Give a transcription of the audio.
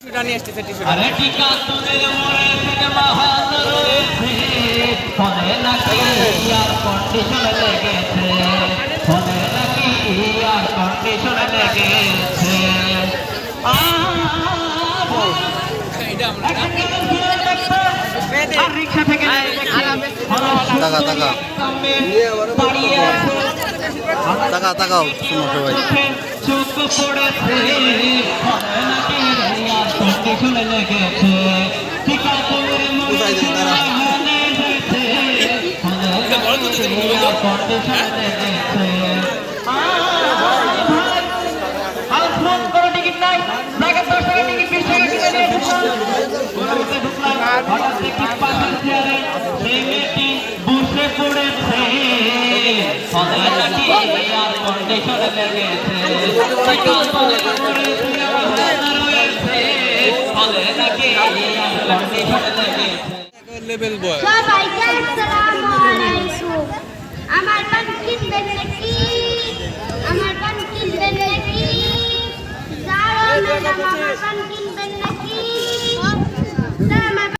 নিয়ে আসতেছে টিস্যু। আরে টিকা তোদের মরে সিনেমা হল রয়েছে ফোনে নাকি ইয়ার কন্ডিশনে লেগেছে ফোনে নাকি ইয়ার কন্ডিশনে লেগেছে আর রিক্সা থেকে তাকাও শুনো সবাই চোখ পড়েছে ফোনে নাকি ইয়ার কন্ডিশনে লেগেছে টিকা তোদের মরে সিনেমা হলে রয়েছে ফোনে নাকি ইয়ার কন্ডিশনে লেগেছে ফোন করে টিকিট নাই জায়গা 10 টাকা টিকিট 20 টাকা টিকিট নিয়ে ঢুকলাম হঠাৎ দেখি পাশের চেয়ারে সেই মেয়েটি বসে পড়েছে ফলে নাকি এয়ার কন্ডিশনে লেগেছে ফলে নাকি এয়ার কন্ডিশনে লেগেছে লেভেল বয় সবাইকে আসসালামু আলাইকুম। আমার পান কিনবেন নাকি? আমার পান কিনবেন নাকি? যাও ম্যাডাম আমার পান কিনবেন